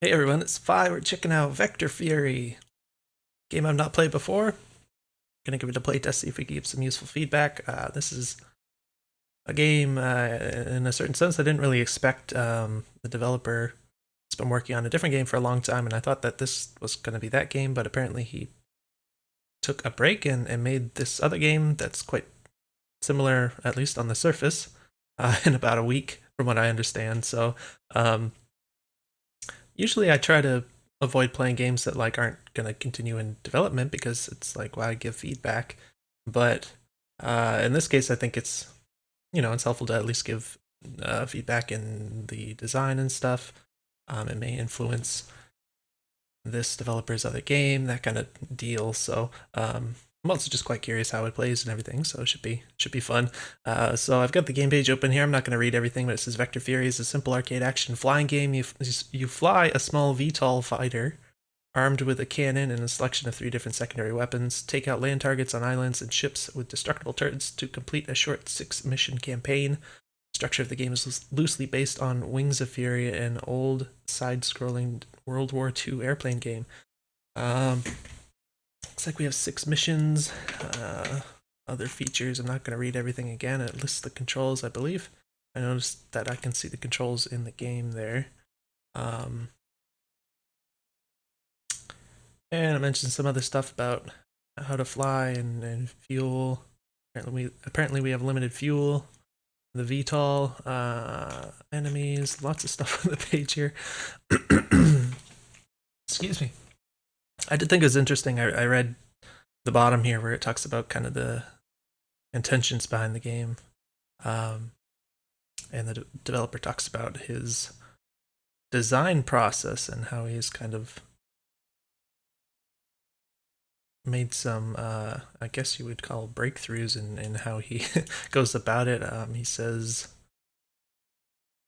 Hey everyone, it's Fi. We're checking out Vector Fury. Game I've not played before. Gonna give it a playtest, see if we can give some useful feedback. This is a game, in a certain sense, I didn't really expect. The developer has been working on a different game for a long time, and I thought that this was gonna be that game, but apparently he took a break and made this other game that's quite similar, at least on the surface, in about a week, from what I understand. So, um, usually I try to avoid playing games that like aren't gonna continue in development because it's like why give feedback. But in this case, I think it's it's helpful to at least give feedback in the design and stuff. It may influence this developer's other game, that kind of deal. So I'm also just quite curious how it plays and everything, so it should be fun. So I've got the game page open here. I'm not going to read everything, but it says Vector Fury is a simple arcade action flying game. You fly a small Vtol fighter armed with a cannon and a selection of 3 different secondary weapons. Take out land targets on islands and ships with destructible turrets to complete a short 6-mission campaign. Structure of the game is loosely based on Wings of Fury, an old side-scrolling World War II airplane game. Looks like we have 6 missions. Other features, I'm not going to read everything again. It lists the controls, I believe. I noticed that I can see the controls in the game there. And I mentioned some other stuff about how to fly and fuel. Apparently we have limited fuel. The Vtol, enemies, lots of stuff on the page here. Excuse me. I did think it was interesting. I read the bottom here where it talks about kind of the intentions behind the game. And the developer talks about his design process and how he's kind of made some, I guess you would call breakthroughs in how he goes about it. He says,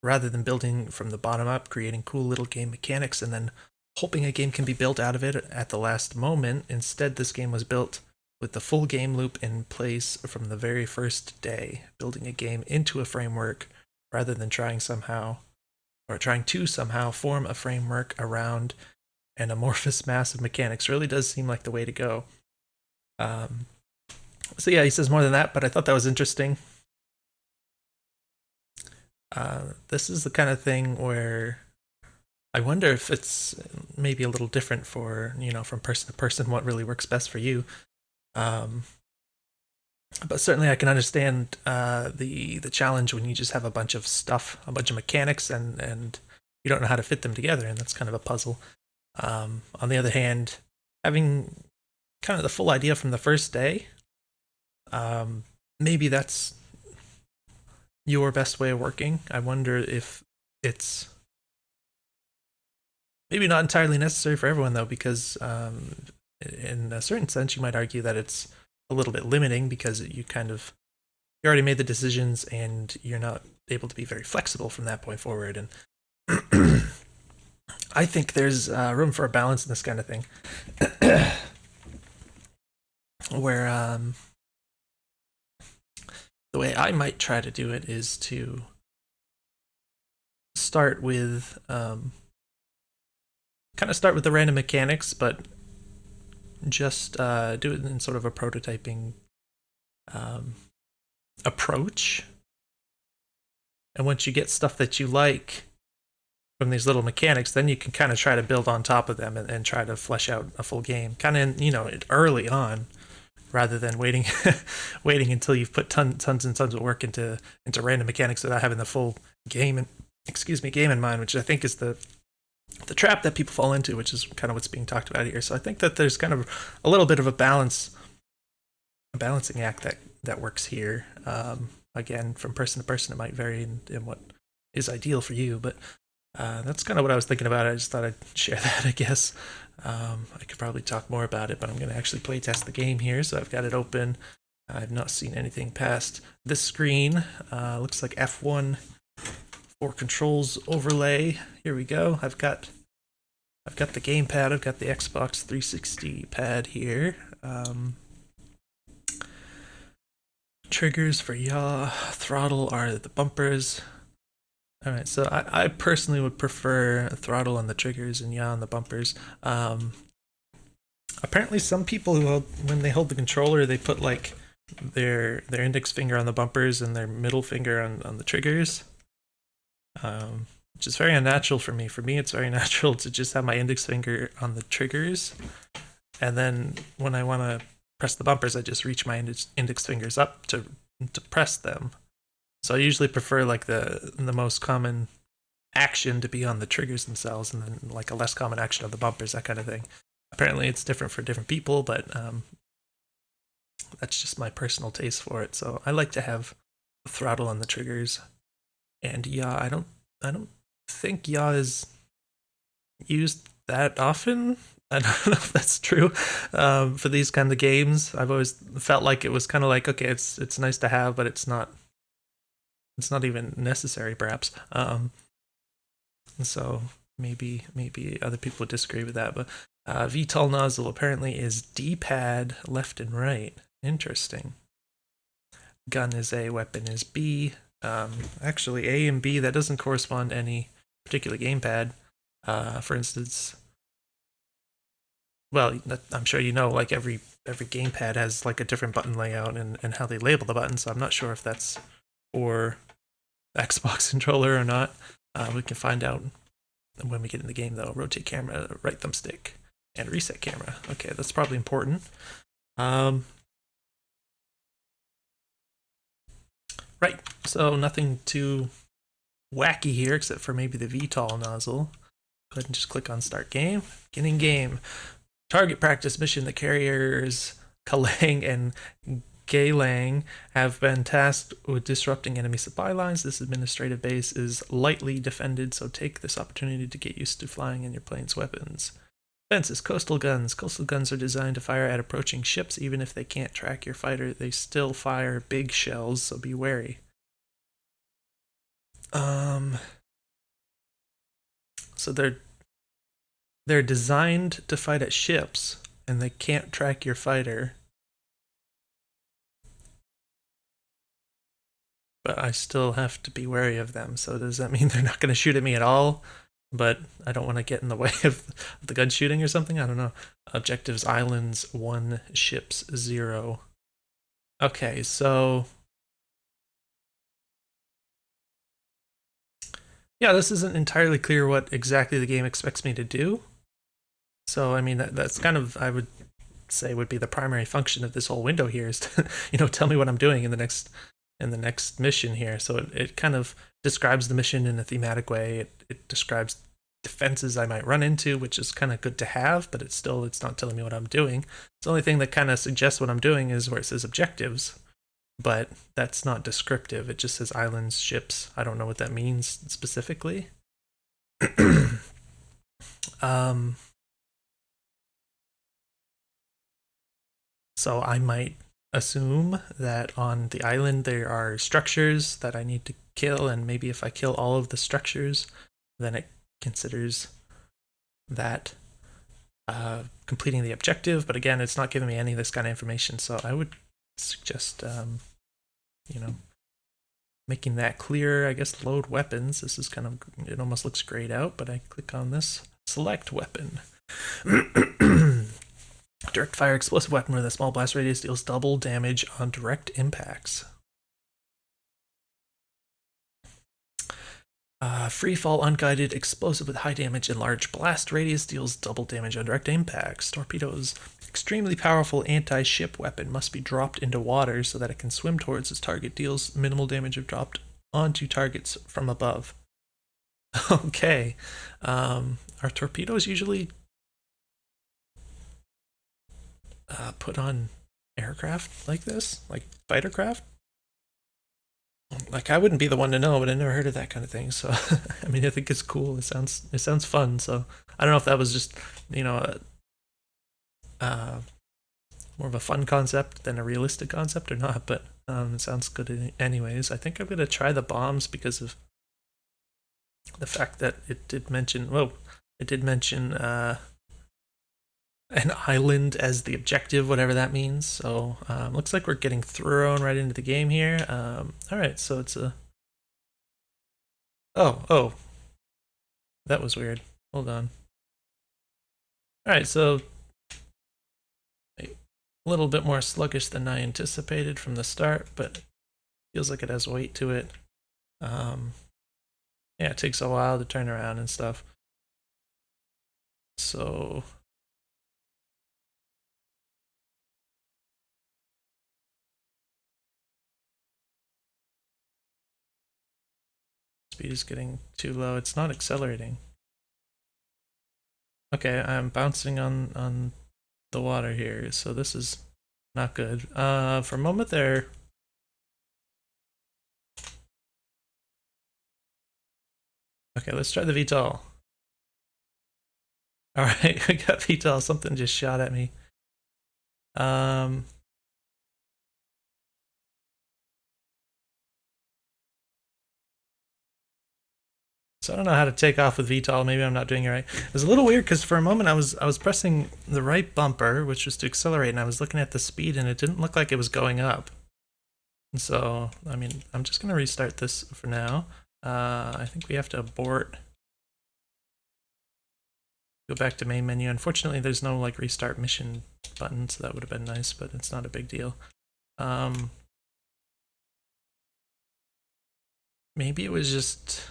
rather than building from the bottom up, creating cool little game mechanics, and then hoping a game can be built out of it at the last moment, instead this game was built with the full game loop in place from the very first day, building a game into a framework rather than trying to somehow form a framework around an amorphous mass of mechanics. Really does seem like the way to go. So yeah, he says more than that, but I thought that was interesting. This is the kind of thing where I wonder if it's maybe a little different for, from person to person, what really works best for you. But certainly I can understand the challenge when you just have a bunch of stuff, a bunch of mechanics, and you don't know how to fit them together, and that's kind of a puzzle. On the other hand, having kind of the full idea from the first day, maybe that's your best way of working. I wonder if it's maybe not entirely necessary for everyone, though, because in a certain sense, you might argue that it's a little bit limiting because you already made the decisions and you're not able to be very flexible from that point forward. And I think there's room for a balance in this kind of thing, where the way I might try to do it is to start with start with the random mechanics, but just do it in sort of a prototyping approach. And once you get stuff that you like from these little mechanics, then you can kind of try to build on top of them and try to flesh out a full game, kind of early on, rather than waiting until you've put tons and tons of work into random mechanics without having the full game in mind, which I think is the trap that people fall into, which is kind of what's being talked about here. So I think that there's kind of a little bit of a balancing act that works here. Again, from person to person, it might vary in what is ideal for you, but that's kind of what I was thinking about. I just thought I'd share that, I guess. I could probably talk more about it, but I'm going to actually play test the game here, so I've got it open. I've not seen anything past this screen. Looks like F1 for controls overlay. Here we go. I've got the gamepad. I've got the Xbox 360 pad here. Triggers for yaw, throttle are the bumpers. All right, so I personally would prefer throttle on the triggers and yaw on the bumpers. Apparently, some people when they hold the controller, they put like their index finger on the bumpers and their middle finger on the triggers, which is very unnatural for me. For me, it's very natural to just have my index finger on the triggers, and then when I want to press the bumpers, I just reach my index fingers up to press them. So I usually prefer like the most common action to be on the triggers themselves, and then like a less common action on the bumpers, that kind of thing. Apparently, it's different for different people, but that's just my personal taste for it. So I like to have the throttle on the triggers, and yaw. I don't think yaw is used that often. I don't know if that's true for these kind of games. I've always felt like it was kind of like, okay, it's nice to have, but it's not even necessary, perhaps. So maybe other people would disagree with that, but Vtol nozzle apparently is D-pad left and right. Interesting. Gun is A, weapon is B. Actually, A and B, that doesn't correspond to any particular gamepad. For instance, well, I'm sure you know, like every gamepad has like a different button layout and how they label the buttons, so I'm not sure if that's for the Xbox controller or not. We can find out when we get in the game, though. Rotate camera, right thumbstick, and reset camera. Okay, that's probably important. Right, so nothing too wacky here except for maybe the Vtol nozzle. Go ahead and just click on Start Game. Beginning game. Target practice mission. The carriers Kalang and Geylang have been tasked with disrupting enemy supply lines. This administrative base is lightly defended, so take this opportunity to get used to flying in your plane's weapons. Defenses. Coastal guns. Coastal guns are designed to fire at approaching ships. Even if they can't track your fighter, they still fire big shells, so be wary. So they're designed to fight at ships, and they can't track your fighter. But I still have to be wary of them. So does that mean they're not going to shoot at me at all? But I don't want to get in the way of the gun shooting or something? I don't know. Objectives: islands 1, ships 0. Okay, so yeah, this isn't entirely clear what exactly the game expects me to do. So I mean that's kind of, I would say, would be the primary function of this whole window here, is to tell me what I'm doing in the next mission here. So it kind of describes the mission in a thematic way. It describes defenses I might run into, which is kind of good to have, but it's not telling me what I'm doing. The only thing that kind of suggests what I'm doing is where it says objectives, but that's not descriptive. It just says islands, ships. I don't know what that means specifically. So I might assume that on the island there are structures that I need to kill, and maybe if I kill all of the structures, then it considers that completing the objective. But again, it's not giving me any of this kind of information, so I would suggest making that clear. I guess load weapons. This is kind of, it almost looks grayed out, but I click on this, select weapon. Direct fire explosive weapon with a small blast radius deals double damage on direct impacts. Free fall unguided explosive with high damage and large blast radius deals double damage on direct impacts. Torpedoes. Extremely powerful anti-ship weapon must be dropped into water so that it can swim towards its target. Deals minimal damage if dropped onto targets from above. Okay. Are torpedoes usually put on aircraft like this? Like fighter craft? Like, I wouldn't be the one to know, but I never heard of that kind of thing. So, I mean, I think it's cool. It sounds fun. So, I don't know if that was just, more of a fun concept than a realistic concept or not, but it sounds good anyways. I think I'm going to try the bombs because of the fact that it did mention an island as the objective, whatever that means. So looks like we're getting thrown right into the game here. All right, so it's a Oh, that was weird. Hold on. Alright, so a little bit more sluggish than I anticipated from the start, but feels like it has weight to it. Yeah, it takes a while to turn around and stuff. So speed is getting too low. It's not accelerating. Okay, I'm bouncing on the water here, so this is not good. For a moment there. Okay, let's try the Vtol. Alright, we got Vtol. Something just shot at me. So I don't know how to take off with Vtol. Maybe I'm not doing it right. It was a little weird because for a moment I was pressing the right bumper, which was to accelerate, and I was looking at the speed, and it didn't look like it was going up. And so, I mean, I'm just going to restart this for now. I think we have to abort. Go back to main menu. Unfortunately, there's no like restart mission button, so that would have been nice, but it's not a big deal. Maybe it was just,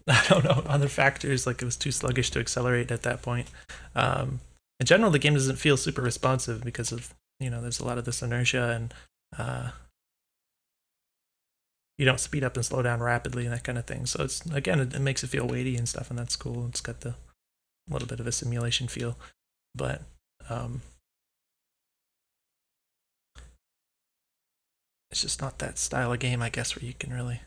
I don't know, other factors, like it was too sluggish to accelerate at that point. In general, the game doesn't feel super responsive because of, there's a lot of this inertia, and you don't speed up and slow down rapidly and that kind of thing. So it's, again, it makes it feel weighty and stuff, and that's cool. It's got the little bit of a simulation feel, but it's just not that style of game, I guess, where you can really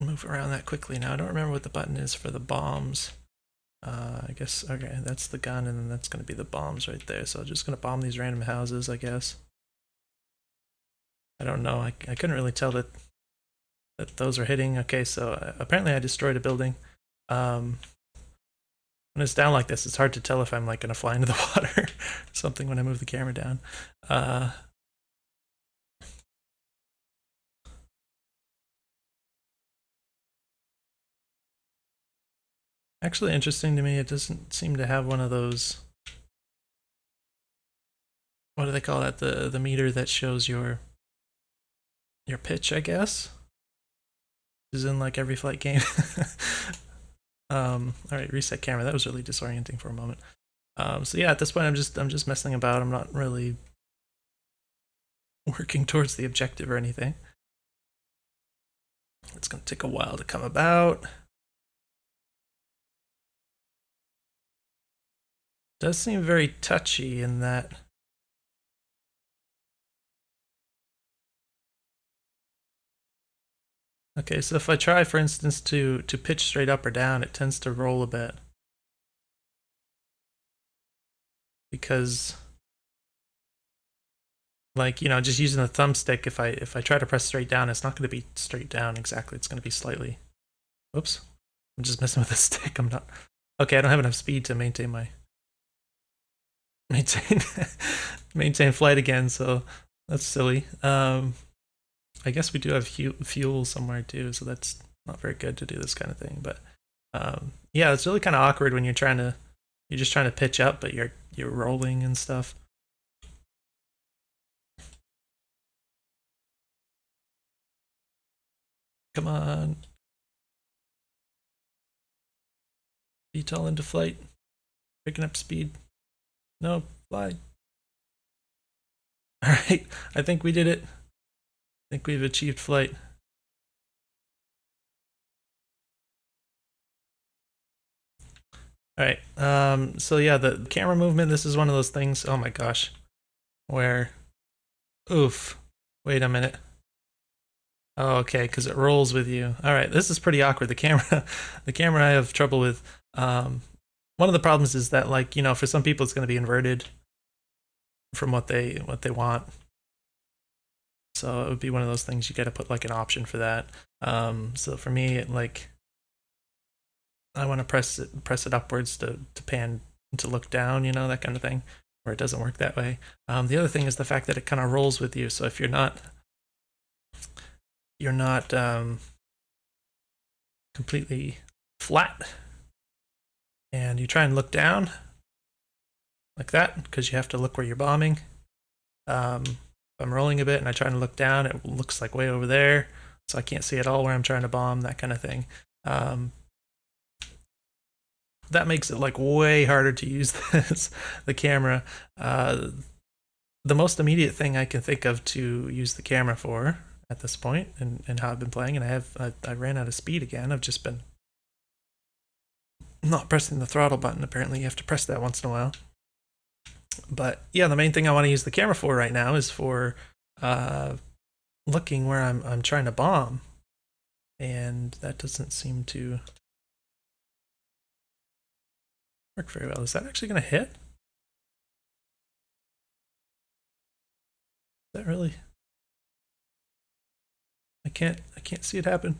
move around that quickly. Now I don't remember what the button is for the bombs. I guess, okay, that's the gun, and then that's going to be the bombs right there. So I'm just going to bomb these random houses, I guess. I don't know. I couldn't really tell that those are hitting. Okay, so apparently I destroyed a building. When it's down like this, it's hard to tell if I'm like going to fly into the water or something when I move the camera down. Actually, interesting to me, it doesn't seem to have one of those, what do they call that? The meter that shows your pitch, I guess, is in like every flight game. All right, reset camera. That was really disorienting for a moment. So yeah, at this point, I'm just messing about. I'm not really working towards the objective or anything. It's gonna take a while to come about. Does seem very touchy in that. Okay, so if I try, for instance, to pitch straight up or down, it tends to roll a bit. Because, like, just using the thumbstick, if I try to press straight down, it's not going to be straight down exactly. It's going to be slightly. Whoops. I'm just messing with the stick. I'm not. Okay, I don't have enough speed to maintain maintain flight again, so that's silly. I guess we do have fuel somewhere too, so that's not very good to do this kind of thing. But yeah, it's really kind of awkward when you're just trying to pitch up, but you're rolling and stuff. Come on, VTOL into flight, picking up speed. No, fly. All right, I think we did it. I think we've achieved flight. All right. So yeah, the camera movement. This is one of those things. Oh my gosh, where, oof. Wait a minute. Oh, okay, because it rolls with you. All right, this is pretty awkward. The camera, the camera, I have trouble with. One of the problems is that, like, for some people it's going to be inverted from what they want. So it would be one of those things you got to put like an option for that. So for me, like, I want to press it upwards to pan to look down, that kind of thing. where it doesn't work that way. The other thing is the fact that it kind of rolls with you. So if you're not completely flat and you try and look down like that, because you have to look where you're bombing. If I'm rolling a bit and I try to look down, it looks like way over there, so I can't see at all where I'm trying to bomb, that kind of thing. That makes it like way harder to use the camera. The most immediate thing I can think of to use the camera for at this point, and how I've been playing, and I ran out of speed again. I've just been not pressing the throttle button. Apparently you have to press that once in a while. But yeah, the main thing I want to use the camera for right now is for looking where I'm trying to bomb, and that doesn't seem to work very well. Is that actually going to hit? Is that really? I can't see it happen.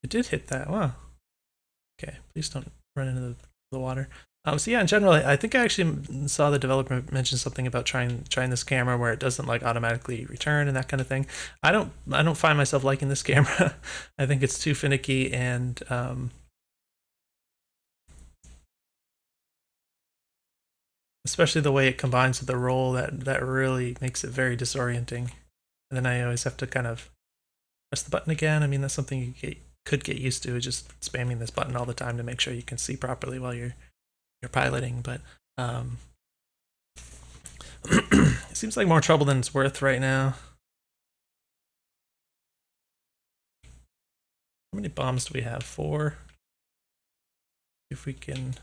It did hit that. Wow. Okay, please don't run into the water. So yeah, in general, I think I actually saw the developer mention something about trying this camera where it doesn't like automatically return and that kind of thing. I don't find myself liking this camera. I think it's too finicky, and especially the way it combines with the roll, that really makes it very disorienting. And then I always have to kind of press the button again. I mean, that's something you could get used to, just spamming this button all the time to make sure you can see properly while you're piloting. But it seems like more trouble than it's worth right now. How many bombs do we have? 4. If we can...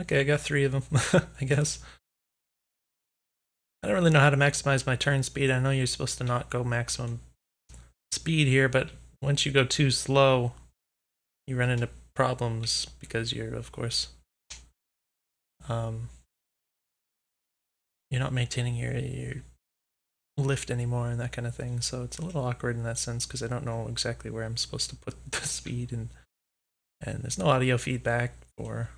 Okay, I got 3 of them, I guess. I don't really know how to maximize my turn speed. I know you're supposed to not go maximum speed here, but once you go too slow, you run into problems because you're, of course, you're not maintaining your lift anymore and that kind of thing. So it's a little awkward in that sense because I don't know exactly where I'm supposed to put the speed, and there's no audio feedback for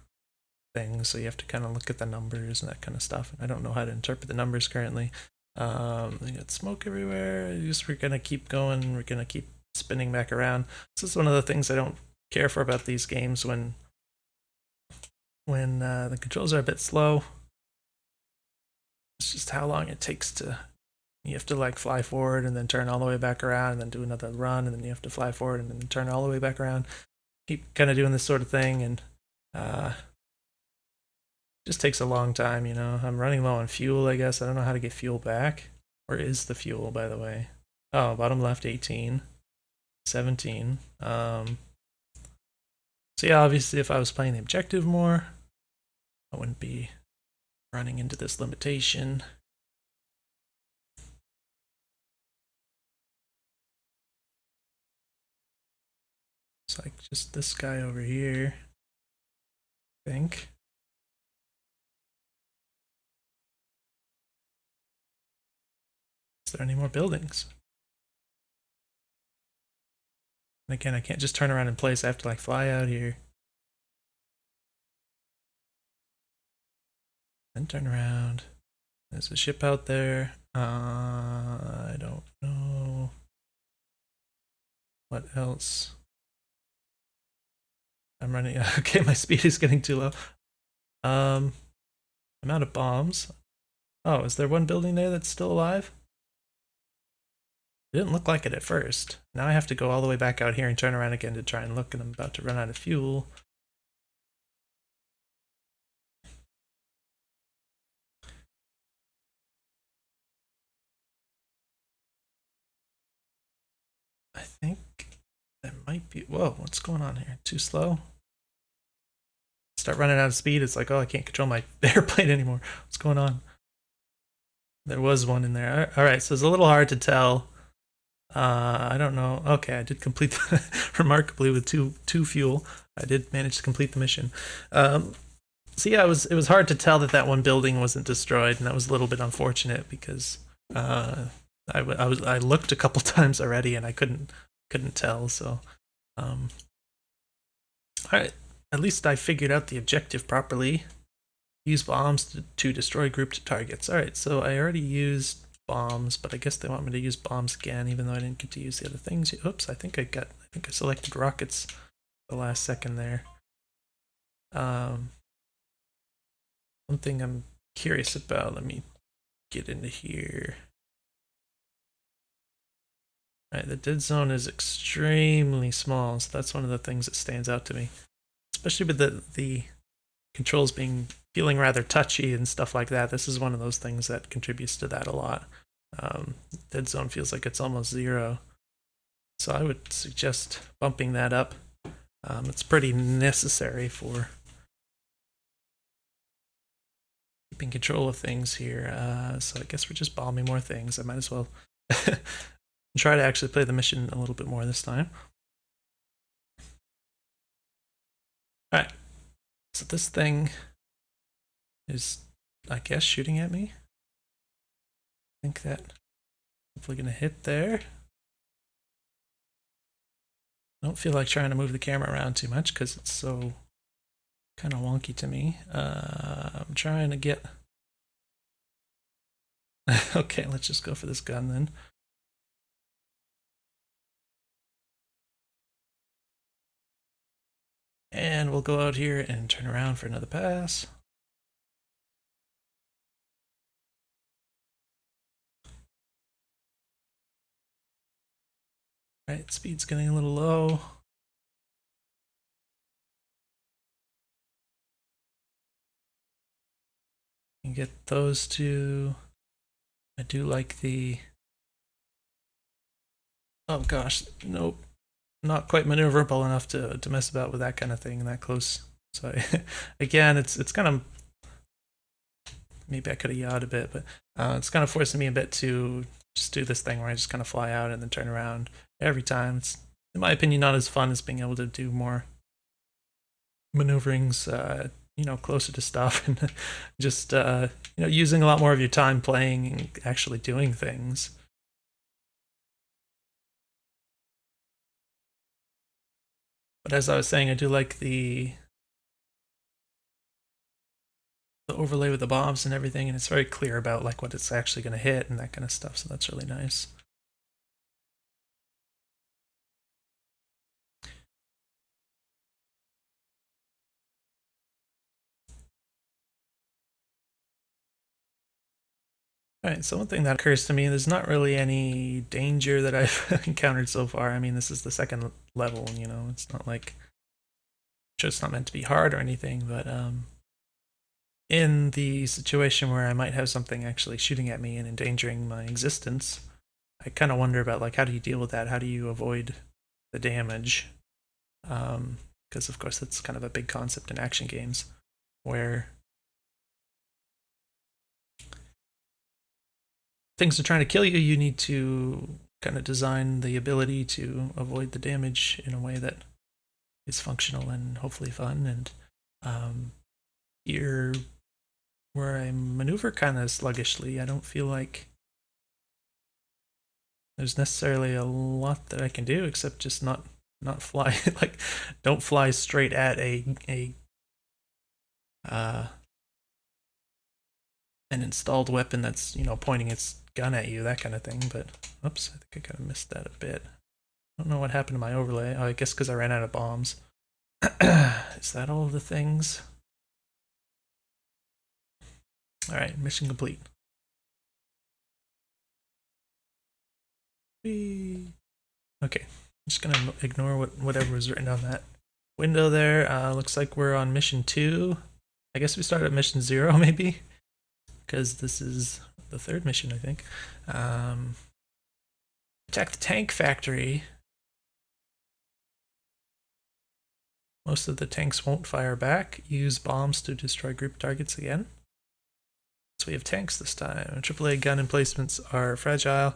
things, so you have to kind of look at the numbers and that kind of stuff. And I don't know how to interpret the numbers currently. We got smoke everywhere. We're gonna keep going. We're gonna keep spinning back around. This is one of the things I don't care for about these games when the controls are a bit slow. It's just how long it takes to. You have to like fly forward and then turn all the way back around and then do another run, and then you have to fly forward and then turn all the way back around. Keep kind of doing this sort of thing, and just takes a long time, you know. I'm running low on fuel, I guess. I don't know how to get fuel back. Where is the fuel, by the way? Oh, bottom left, 18. 17. So yeah, obviously if I was playing the objective more, I wouldn't be running into this limitation. It's like just this guy over here, I think. Is there any more buildings? And again, I can't just turn around in place. I have to like fly out here. Then turn around. There's a ship out there. I don't know. What else? I'm running. Okay, my speed is getting too low. I'm out of bombs. Oh, is there one building there that's still alive? It didn't look like it at first. Now I have to go all the way back out here and turn around again to try and look, and I'm about to run out of fuel. I think that might be... Whoa, what's going on here? Too slow? Start running out of speed, it's like, oh, I can't control my airplane anymore. What's going on? There was one in there. Alright, so it's a little hard to tell. I don't know. Okay, I did complete remarkably with two fuel. I did manage to complete the mission. So yeah, it was hard to tell that one building wasn't destroyed, and that was a little bit unfortunate because I looked a couple times already and I couldn't tell. So, all right. At least I figured out the objective properly. Use bombs to destroy grouped targets. All right. So I already used bombs, but I guess they want me to use bombs again, even though I didn't get to use the other things. Oops. I think I selected rockets the last second there. One thing I'm curious about. Let me get into here. Right, the dead zone is extremely small, so that's one of the things that stands out to me, especially with the controls feeling rather touchy and stuff like that. This is one of those things that contributes to that a lot. Dead zone feels like it's almost 0, so I would suggest bumping that up. It's pretty necessary for keeping control of things here. So I guess we're just bombing more things. I might as well try to actually play the mission a little bit more this time. Alright, so this thing is, I guess, shooting at me. I think that hopefully gonna hit there. I don't feel like trying to move the camera around too much because it's so kind of wonky to me. I'm trying to get... Okay, let's just go for this gun then. And we'll go out here and turn around for another pass. Right, speed's getting a little low. You get those two. I do like the... Oh gosh, nope. Not quite maneuverable enough to mess about with that kind of thing that close. So again, it's kind of... Maybe I could have yawed a bit, but it's kind of forcing me a bit to just do this thing where I just kind of fly out and then turn around every time. It's, in my opinion, not as fun as being able to do more maneuverings, you know, closer to stuff and just, you know, using a lot more of your time playing and actually doing things. But as I was saying, I do like the overlay with the bombs and everything, and it's very clear about like what it's actually going to hit and that kind of stuff, so that's really nice. Alright, so one thing that occurs to me, there's not really any danger that I've encountered so far. I mean, this is the second level, you know, it's not like... Sure, it's not meant to be hard or anything, but in the situation where I might have something actually shooting at me and endangering my existence, I kind of wonder about, like, how do you deal with that? How do you avoid the damage? Because, of course, that's kind of a big concept in action games, where things are trying to kill you, you need to kind of design the ability to avoid the damage in a way that is functional and hopefully fun. And here, where I maneuver kind of sluggishly, I don't feel like there's necessarily a lot that I can do except just not fly. Like, don't fly straight at an installed weapon that's, you know, pointing its gun at you, that kind of thing. But oops, I think I kind of missed that a bit. I don't know what happened to my overlay. Oh, I guess because I ran out of bombs. Is that all of the things? Alright, mission complete. Whee. Okay, I'm just gonna ignore whatever was written on that window there. Looks like we're on mission 2. I guess we started at mission 0 maybe, because this is the third mission, I think. Attack the tank factory. Most of the tanks won't fire back. Use bombs to destroy group targets again. So we have tanks this time. AAA gun emplacements are fragile,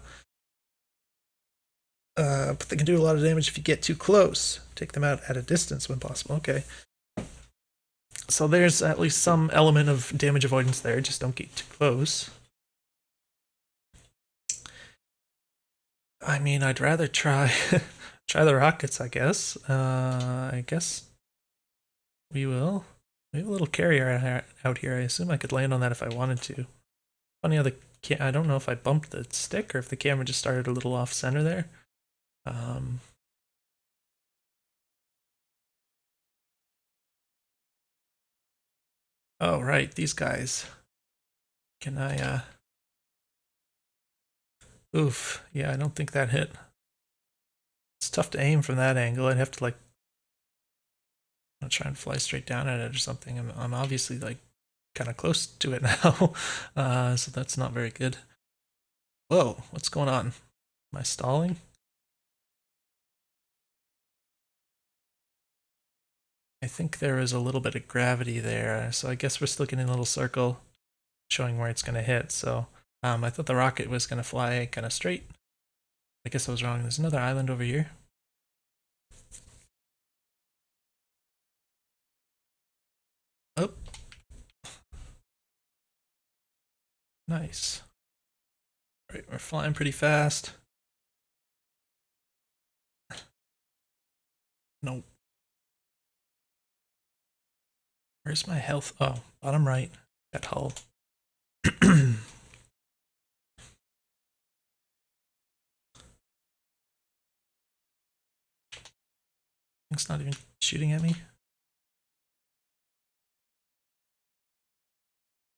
but they can do a lot of damage if you get too close. Take them out at a distance when possible. Okay. So there's at least some element of damage avoidance there. Just don't get too close. I mean, I'd rather try try the rockets, I guess. I guess we will. We have a little carrier out here. I assume I could land on that if I wanted to. Funny how I don't know if I bumped the stick or if the camera just started a little off center there. Oh, right, these guys. Can I, oof, yeah, I don't think that hit. It's tough to aim from that angle. I'd have to, like, try and fly straight down at it or something. I'm obviously, like, kind of close to it now, so that's not very good. Whoa, what's going on? Am I stalling? I think there is a little bit of gravity there, so I guess we're still getting a little circle showing where it's going to hit. So I thought the rocket was going to fly kind of straight. I guess I was wrong. There's another island over here. Oh. Nice. All right, we're flying pretty fast. Nope. Where's my health? Oh, bottom right. That hull. It's not even shooting at me.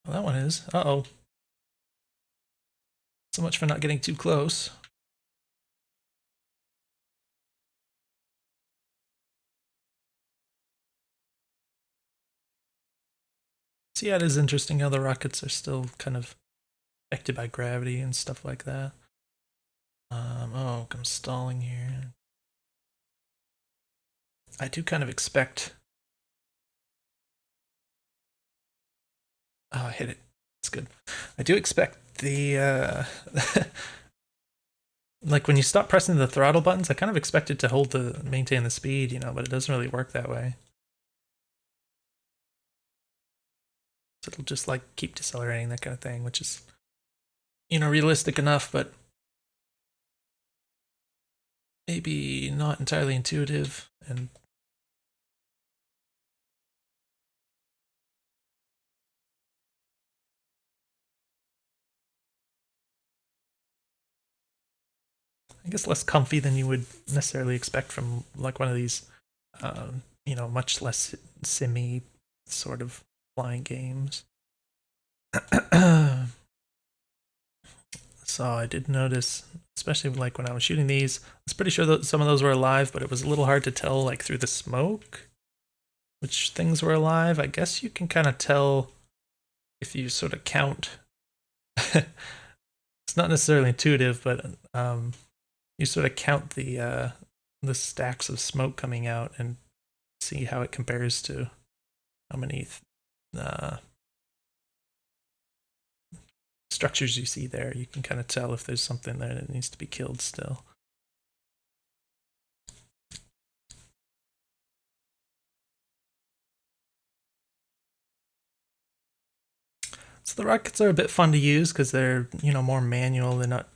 Well, that one is. Uh-oh. So much for not getting too close. So yeah, it is interesting how the rockets are still kind of affected by gravity and stuff like that. Oh, I'm stalling here. I do kind of expect... Oh, I hit it. It's good. I do expect the... like when you stop pressing the throttle buttons, I kind of expect it to maintain the speed, you know, but it doesn't really work that way. So it'll just like keep decelerating, that kind of thing, which is, you know, realistic enough, but maybe not entirely intuitive. And I guess less comfy than you would necessarily expect from like one of these, you know, much less simmy sort of flying games. So I did notice, especially like when I was shooting these, I was pretty sure that some of those were alive, but it was a little hard to tell like through the smoke which things were alive. I guess you can kind of tell if you sort of count. It's not necessarily intuitive, but you sort of count the stacks of smoke coming out and see how it compares to how many structures you see there. You can kind of tell if there's something there that needs to be killed still. So the rockets are a bit fun to use because they're, you know, more manual. They're not.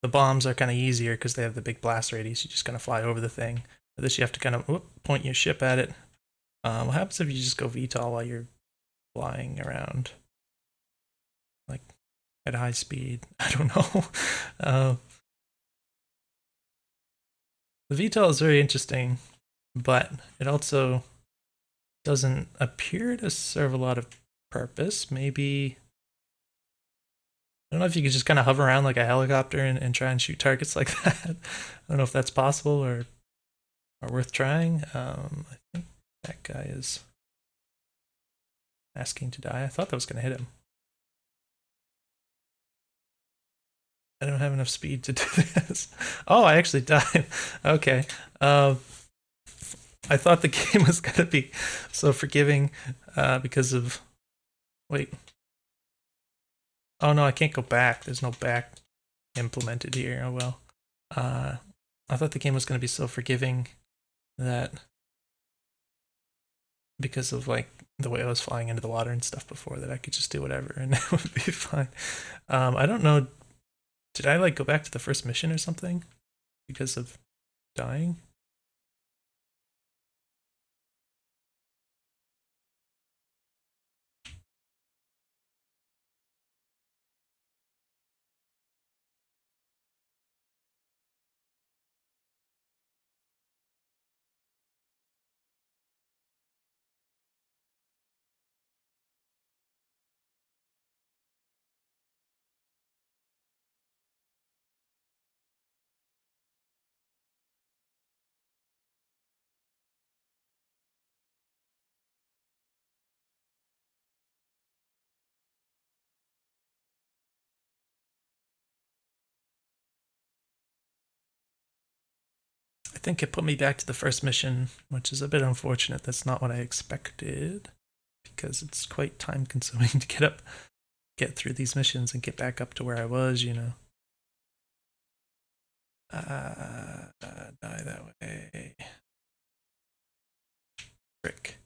The bombs are kind of easier because they have the big blast radius. You just kind of fly over the thing. But this you have to kind of point your ship at it. What happens if you just go Vtol while you're flying around, like at high speed? I don't know. The Vtol is very interesting, but it also doesn't appear to serve a lot of purpose. Maybe, I don't know if you could just kind of hover around like a helicopter and try and shoot targets like that. I don't know if that's possible or worth trying. I think that guy is asking to die. I thought that was going to hit him. I don't have enough speed to do this. Oh, I actually died. Okay. I thought the game was going to be so forgiving because of... Wait. Oh, no, I can't go back. There's no back implemented here. Oh, well. I thought the game was going to be so forgiving that because of, like, the way I was flying into the water and stuff before that I could just do whatever and it would be fine. I don't know. Did I like go back to the first mission or something because of dying? I think it put me back to the first mission, which is a bit unfortunate. That's not what I expected, because it's quite time consuming to get through these missions and get back up to where I was, you know. Die that way. Frick.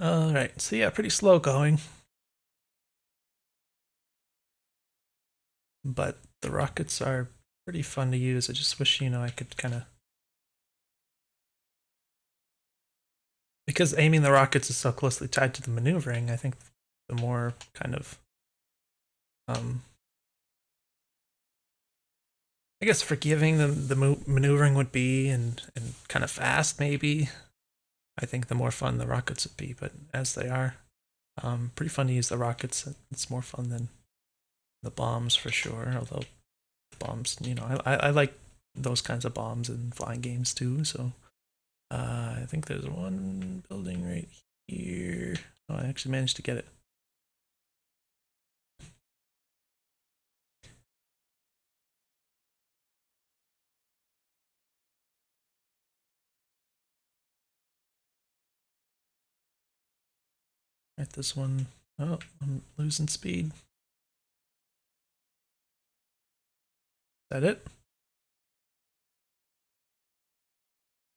Alright, so yeah, pretty slow going. But the rockets are pretty fun to use. I just wish, you know, I could kind of... Because aiming the rockets is so closely tied to the maneuvering, I think the more kind of... I guess forgiving the maneuvering would be and kind of fast maybe. I think the more fun the rockets would be, but as they are, pretty fun to use the rockets. It's more fun than the bombs for sure. Although bombs, you know, I like those kinds of bombs in flying games too. So I think there's one building right here. Oh, I actually managed to get it. Right, this one. Oh, I'm losing speed. Is that it?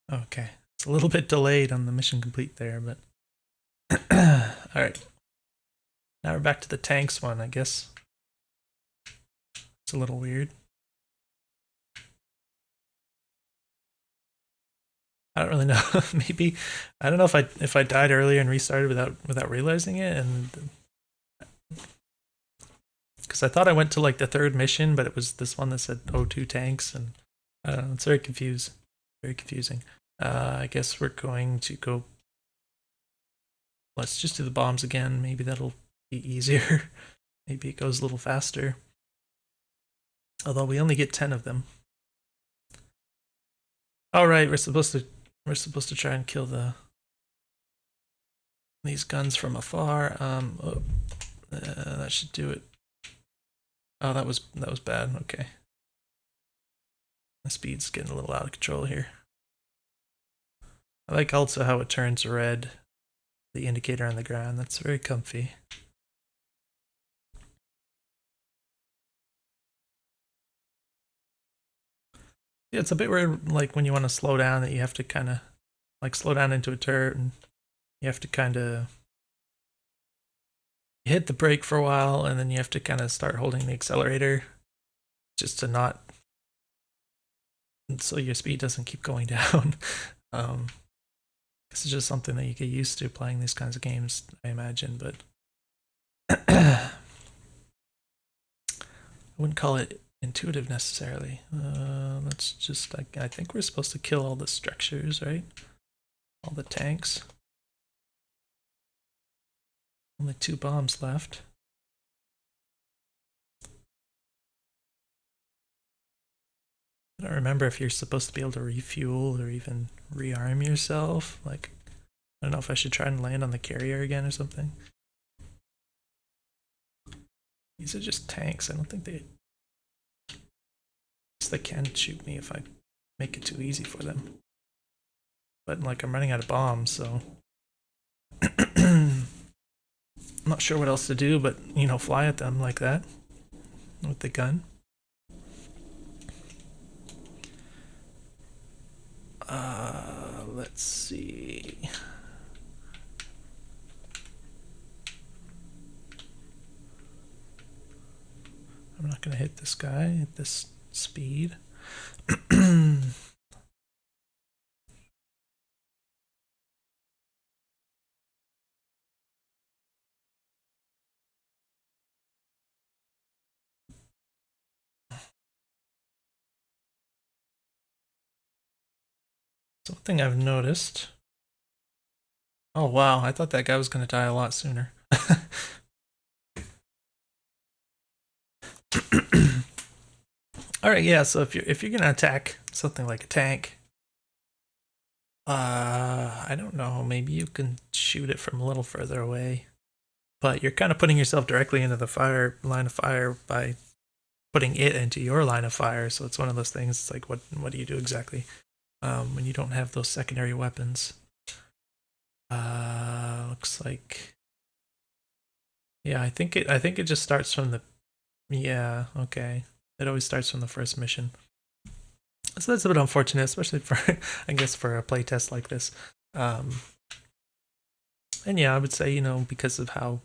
Okay. It's a little bit delayed on the mission complete there, but... Alright. Now we're back to the tanks one, I guess. It's a little weird. I don't really know. Maybe I don't know if I died earlier and restarted without realizing it, and because I thought I went to like the third mission, but it was this one that said O2 tanks, and I don't know. It's very confusing. I guess we're going to go. Let's just do the bombs again. Maybe that'll be easier. Maybe it goes a little faster. Although we only get 10 of them. All right, we're supposed to try and kill these guns from afar. That should do it. Oh, that was bad. Okay. The speed's getting a little out of control here. I like also how it turns red, the indicator on the ground. That's very comfy. Yeah, it's a bit weird, like when you want to slow down, that you have to kind of like slow down into a turret, and you have to kind of hit the brake for a while, and then you have to kind of start holding the accelerator just to not, so your speed doesn't keep going down. This is just something that you get used to playing these kinds of games, I imagine, but I wouldn't call it intuitive necessarily. Let's just, I think we're supposed to kill all the structures, right? All the tanks. Only 2 bombs left. I don't remember if you're supposed to be able to refuel or even rearm yourself. Like, I don't know if I should try and land on the carrier again or something. These are just tanks. I don't think they can shoot me if I make it too easy for them. But like, I'm running out of bombs, so I'm not sure what else to do but, you know, fly at them like that with the gun. Let's see. gonna hit this guy at this speed. Something I've noticed. Oh wow, I thought that guy was gonna die a lot sooner. All right, yeah. So if you're gonna attack something like a tank, I don't know. Maybe you can shoot it from a little further away, but you're kind of putting yourself directly into the line of fire by putting it into your line of fire. So it's one of those things. It's like, what do you do exactly when you don't have those secondary weapons? Looks like, yeah. I think it just starts from the, yeah. Okay, it always starts from the first mission. So that's a bit unfortunate, especially for, I guess, for a playtest like this. And yeah, I would say, because of how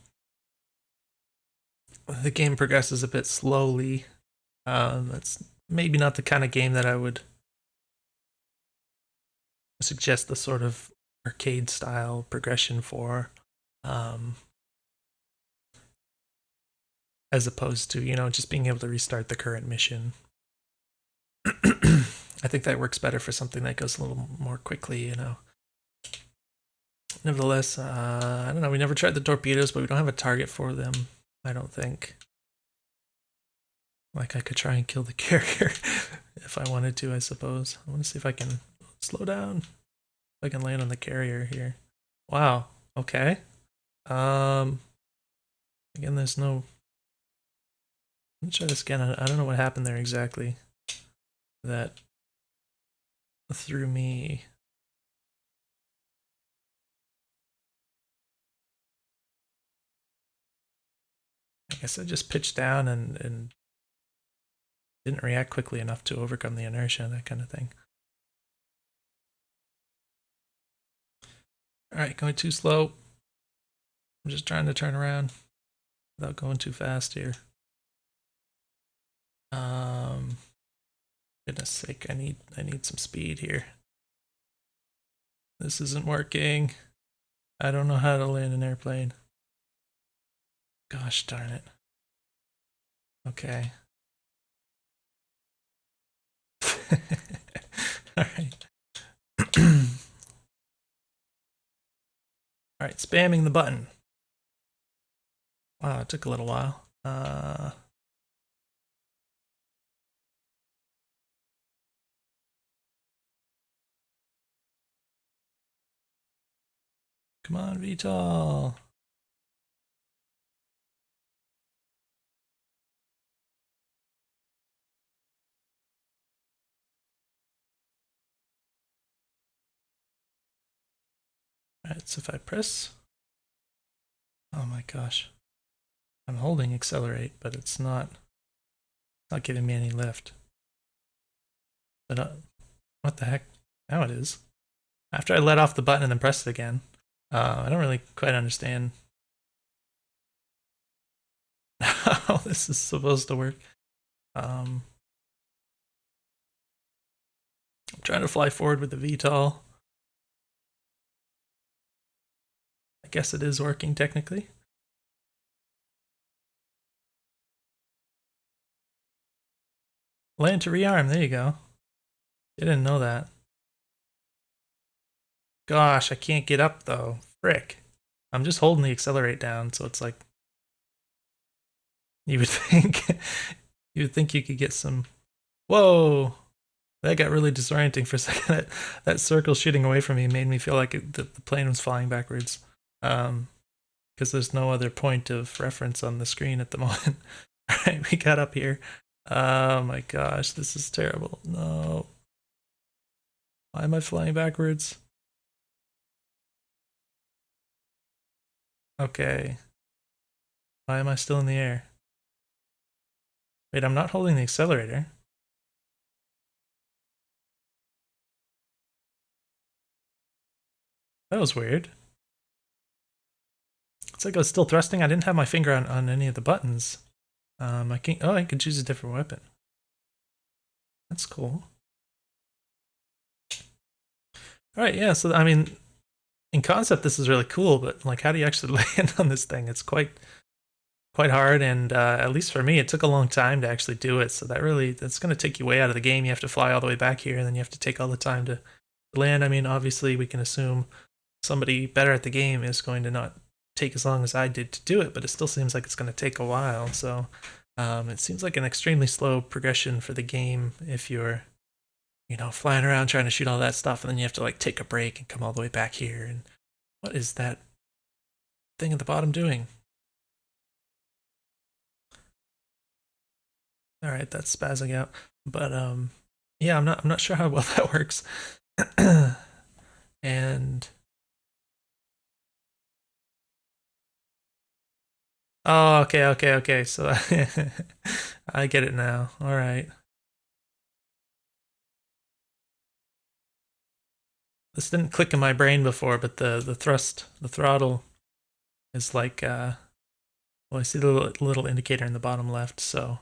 the game progresses a bit slowly, that's maybe not the kind of game that I would suggest the sort of arcade style progression for, as opposed to, just being able to restart the current mission. I think that works better for something that goes a little more quickly, Nevertheless, I don't know, we never tried the torpedoes, but we don't have a target for them, I don't think. Like, I could try and kill the carrier if I wanted to, I suppose. I want to see if I can slow down. If I can land on the carrier here. Wow, okay. Again, there's no... Let me try this again. I don't know what happened there exactly. That threw me. I guess I just pitched down and didn't react quickly enough to overcome the inertia, that kind of thing. Alright, going too slow. I'm just trying to turn around without going too fast here. Goodness sake, I need some speed here. This isn't working. I don't know how to land an airplane. Gosh darn it. Okay. Alright. Alright, spamming the button. Wow, it took a little while. Come on, Vtol. Alright, so if I press... Oh my gosh. I'm holding accelerate, but it's not giving me any lift. But what the heck? Now it is. After I let off the button and then press it again. I don't really quite understand how this is supposed to work. I'm trying to fly forward with the Vtol. I guess it is working technically. Land to rearm, there you go. Didn't know that. Gosh, I can't get up though. Frick. I'm just holding the accelerate down, so it's like... You would think... you would think you could get some... Whoa! That got really disorienting for a second. That circle shooting away from me made me feel like the plane was flying backwards. Because there's no other point of reference on the screen at the moment. Alright, we got up here. Oh my gosh, this is terrible. No. Why am I flying backwards? Okay. Why am I still in the air? Wait, I'm not holding the accelerator. That was weird. It's like I was still thrusting. I didn't have my finger on any of the buttons. I can choose a different weapon. That's cool. All right, yeah. So I mean, in concept, this is really cool, but like, how do you actually land on this thing? It's quite hard, and at least for me, it took a long time to actually do it. So that's going to take you way out of the game. You have to fly all the way back here, and then you have to take all the time to land. I mean, obviously, we can assume somebody better at the game is going to not take as long as I did to do it, but it still seems like it's going to take a while. So it seems like an extremely slow progression for the game if you're, flying around trying to shoot all that stuff, and then you have to like take a break and come all the way back here. And what is that thing at the bottom doing? All right, that's spazzing out. But yeah, I'm not sure how well that works. And oh, okay. So I get it now. All right. This didn't click in my brain before, but the throttle is like well, I see the little indicator in the bottom left. So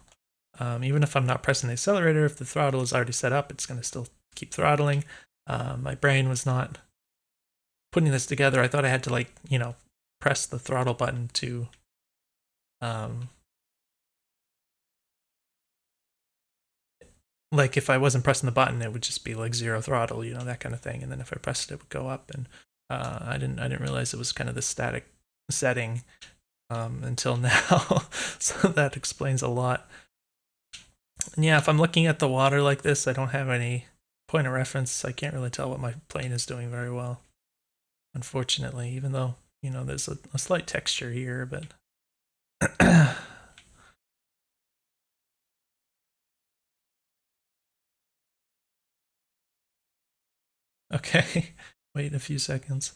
even if I'm not pressing the accelerator, if the throttle is already set up, it's going to still keep throttling. My brain was not putting this together. I thought I had to like, press the throttle button to like if I wasn't pressing the button, it would just be like zero throttle, that kind of thing. And then if I pressed it, it would go up. And I didn't realize it was kind of the static setting until now. So that explains a lot. And yeah, if I'm looking at the water like this, I don't have any point of reference. I can't really tell what my plane is doing very well, unfortunately, even though, there's a slight texture here, but okay. Wait a few seconds.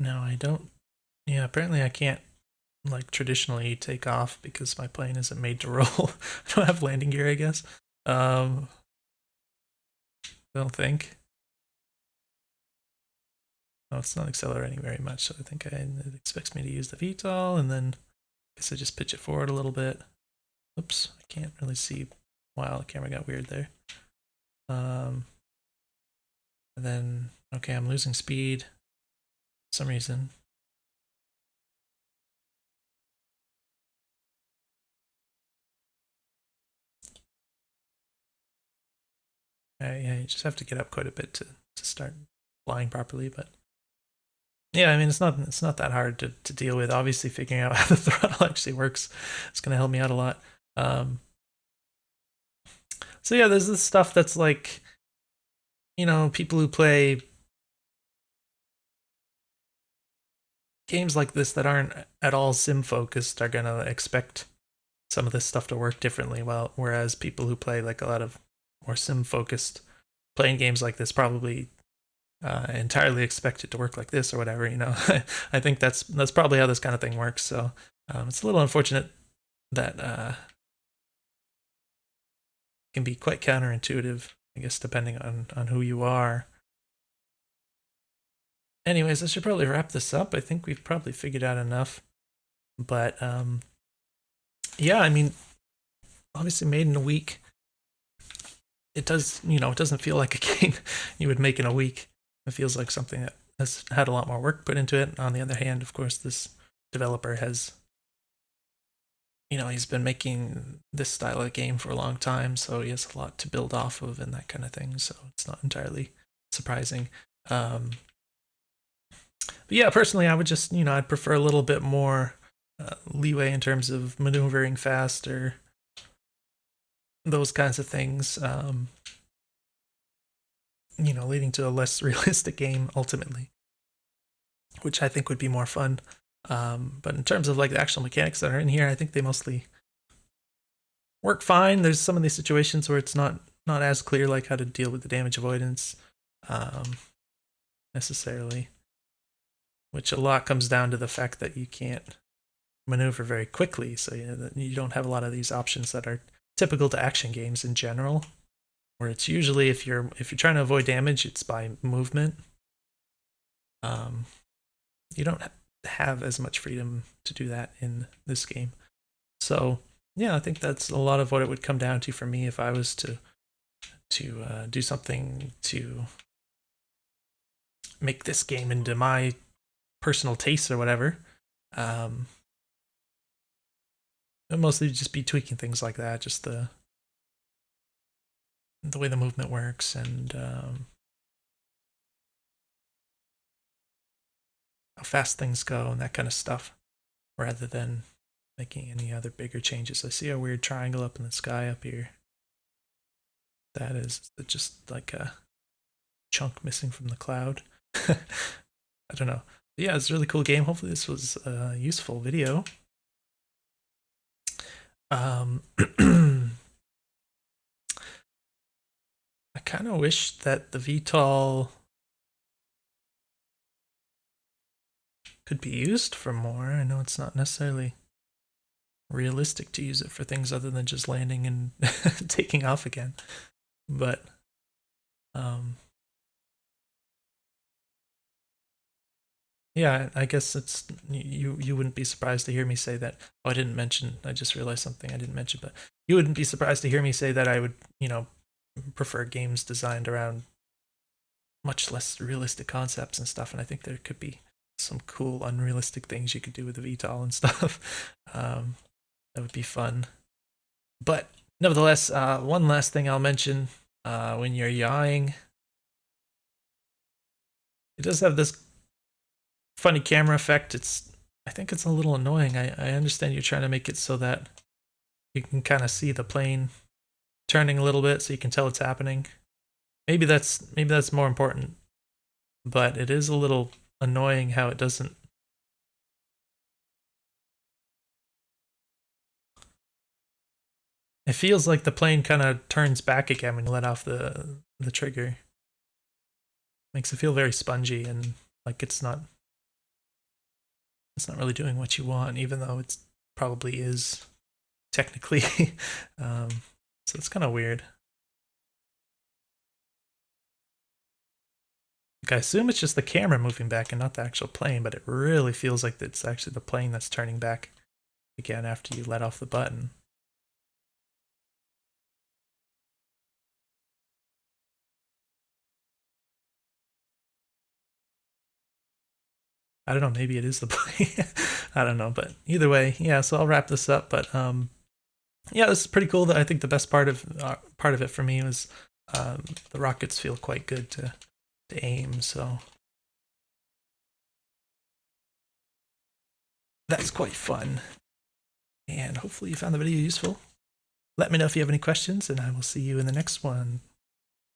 No, I don't. Yeah, apparently I can't like traditionally take off because my plane isn't made to roll. I don't have landing gear, I guess. I don't think. Oh, it's not accelerating very much, so I think it expects me to use the Vtol, and then I guess I just pitch it forward a little bit. Oops, I can't really see. Wow, the camera got weird there. And then, okay, I'm losing speed for some reason. Yeah, you just have to get up quite a bit to start flying properly, but yeah, I mean it's not that hard to deal with. Obviously, figuring out how the throttle actually works is going to help me out a lot. So yeah, there's this stuff that's like, people who play games like this that aren't at all sim focused are gonna expect some of this stuff to work differently. Whereas people who play like a lot of more sim focused playing games like this probably entirely expect it to work like this or whatever. I think that's probably how this kind of thing works. So it's a little unfortunate that can be quite counterintuitive, I guess, depending on who you are. Anyways, I should probably wrap this up. I think we've probably figured out enough. But yeah, I mean, obviously made in a week. It doesn't feel like a game you would make in a week. It feels like something that has had a lot more work put into it. On the other hand, of course, this developer has, he's been making this style of game for a long time, so he has a lot to build off of and that kind of thing. So it's not entirely surprising. But yeah, personally, I would just, I'd prefer a little bit more leeway in terms of maneuvering faster, those kinds of things. Leading to a less realistic game ultimately, which I think would be more fun. But in terms of like the actual mechanics that are in here, I think they mostly work fine. There's some of these situations where it's not as clear like how to deal with the damage avoidance necessarily, which a lot comes down to the fact that you can't maneuver very quickly, so you don't have a lot of these options that are typical to action games in general. where it's usually if you're trying to avoid damage, it's by movement. You don't have as much freedom to do that in this game. So yeah, I think that's a lot of what it would come down to for me if I was to do something to make this game into my personal taste or whatever. It'd mostly just be tweaking things like that, just the way the movement works and how fast things go and that kind of stuff, rather than making any other bigger changes. I see a weird triangle up in the sky up here. That is just like a chunk missing from the cloud. I don't know. But yeah, it's a really cool game. Hopefully this was a useful video. I kind of wish that the Vtol could be used for more. I know it's not necessarily realistic to use it for things other than just landing and taking off again, but yeah, I guess it's you wouldn't be surprised to hear me say that. Oh, I just realized something I didn't mention, but you wouldn't be surprised to hear me say that I would, prefer games designed around much less realistic concepts and stuff, and I think there could be some cool unrealistic things you could do with the Vtol and stuff. That would be fun. But nevertheless, one last thing I'll mention, when you're yawing, it does have this funny camera effect. I think it's a little annoying. I understand you're trying to make it so that you can kind of see the plane turning a little bit so you can tell it's happening. Maybe that's more important, but it is a little annoying how it doesn't. It feels like the plane kind of turns back again when you let off the trigger. Makes it feel very spongy and like it's not really doing what you want, even though it probably is technically. So it's kind of weird. Like, I assume it's just the camera moving back and not the actual plane, but it really feels like it's actually the plane that's turning back again after you let off the button. I don't know, maybe it is the plane. I don't know, but either way, yeah, so I'll wrap this up. But yeah, this is pretty cool. I think the best part of it for me was the rockets feel quite good to aim, so that's quite fun. And hopefully you found the video useful. Let me know if you have any questions, and I will see you in the next one.